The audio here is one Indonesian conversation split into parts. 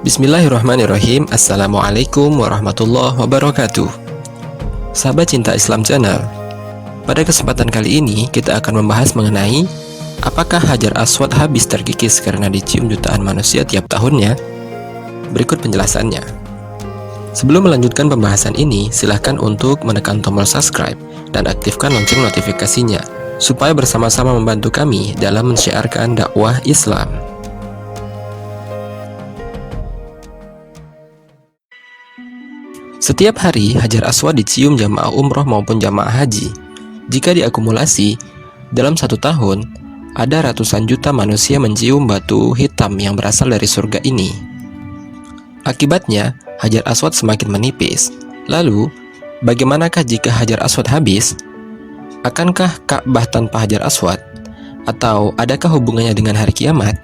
Bismillahirrahmanirrahim. Assalamualaikum warahmatullahi wabarakatuh. Sahabat Cinta Islam Channel, pada kesempatan kali ini kita akan membahas mengenai apakah Hajar Aswad habis terkikis karena dicium jutaan manusia tiap tahunnya? Berikut penjelasannya. Sebelum melanjutkan pembahasan ini, silahkan untuk menekan tombol subscribe dan aktifkan lonceng notifikasinya supaya bersama-sama membantu kami dalam mensiarkan dakwah Islam. Setiap hari, Hajar Aswad dicium jamaah umroh maupun jamaah haji. Jika diakumulasi, dalam satu tahun, ada ratusan juta manusia mencium batu hitam yang berasal dari surga ini. Akibatnya, Hajar Aswad semakin menipis. Lalu, bagaimanakah jika Hajar Aswad habis? Akankah Ka'bah tanpa Hajar Aswad? Atau adakah hubungannya dengan hari kiamat?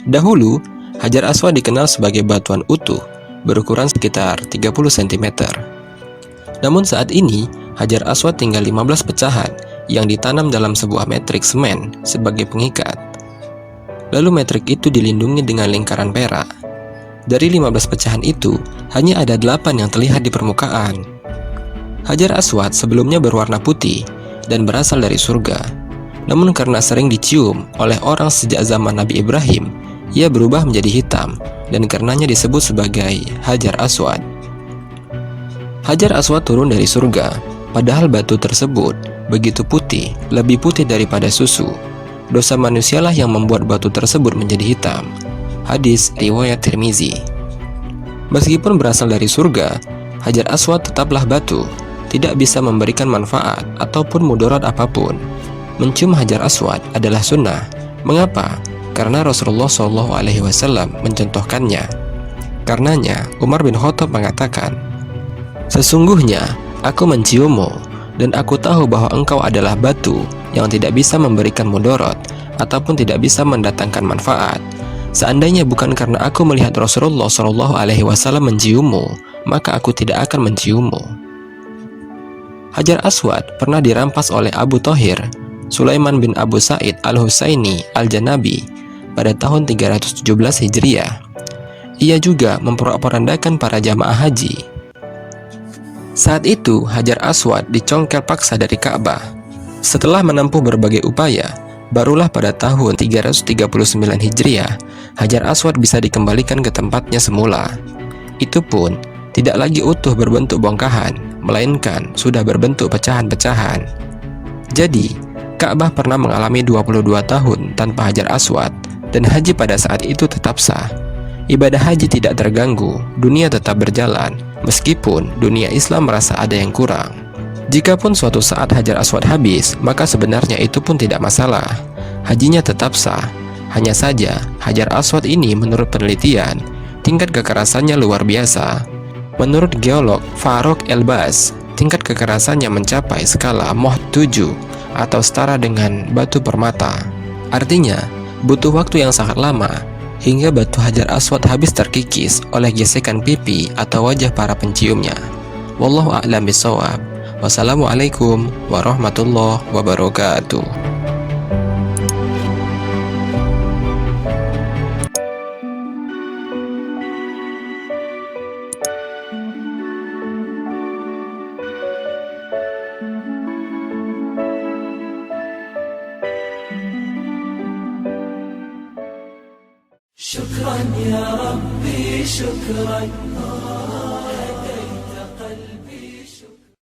Dahulu, Hajar Aswad dikenal sebagai batuan utuh, berukuran sekitar 30 cm. Namun saat ini, Hajar Aswad tinggal 15 pecahan yang ditanam dalam sebuah metrik semen sebagai pengikat. Lalu metrik itu dilindungi dengan lingkaran perak. Dari 15 pecahan itu, hanya ada 8 yang terlihat di permukaan. Hajar Aswad sebelumnya berwarna putih dan berasal dari surga. Namun karena sering dicium oleh orang sejak zaman Nabi Ibrahim, ia berubah menjadi hitam dan karenanya disebut sebagai Hajar Aswad. Hajar Aswad turun dari surga, padahal batu tersebut begitu putih, lebih putih daripada susu. Dosa manusialah yang membuat batu tersebut menjadi hitam. Hadis riwayat Tirmizi. Meskipun berasal dari surga, Hajar Aswad tetaplah batu, tidak bisa memberikan manfaat ataupun mudarat apapun. Mencium Hajar Aswad adalah sunnah. Mengapa? Karena Rasulullah SAW mencontohkannya. Karenanya, Umar bin Khattab mengatakan, "Sesungguhnya aku menciummu, dan aku tahu bahwa engkau adalah batu yang tidak bisa memberikan mudarat ataupun tidak bisa mendatangkan manfaat. Seandainya bukan karena aku melihat Rasulullah SAW menciummu, maka aku tidak akan menciummu." Hajar Aswad pernah dirampas oleh Abu Thohir, Sulaiman bin Abu Sa'id al-Husaini al-Janabi, pada tahun 317 Hijriah. Ia juga memporak-porandakan para jamaah haji. Saat itu, Hajar Aswad dicongkel paksa dari Ka'bah. Setelah menempuh berbagai upaya, barulah pada tahun 339 Hijriah, Hajar Aswad bisa dikembalikan ke tempatnya semula. Itu pun tidak lagi utuh berbentuk bongkahan, melainkan sudah berbentuk pecahan-pecahan. Jadi, Ka'bah pernah mengalami 22 tahun tanpa Hajar Aswad, dan haji pada saat itu tetap sah. Ibadah haji tidak terganggu, dunia tetap berjalan, meskipun dunia Islam merasa ada yang kurang. Jikapun suatu saat Hajar Aswad habis, maka sebenarnya itu pun tidak masalah. Hajinya tetap sah. Hanya saja, Hajar Aswad ini menurut penelitian, tingkat kekerasannya luar biasa. Menurut geolog Farrokh Elbaz, tingkat kekerasannya mencapai skala Mohs 7 atau setara dengan batu permata. Artinya, butuh waktu yang sangat lama hingga batu Hajar Aswad habis terkikis oleh gesekan pipi atau wajah para penciumnya. Wallahu a'lam bishawab. Wassalamualaikum warahmatullahi wabarakatuh. شكرا يا ربي شكرا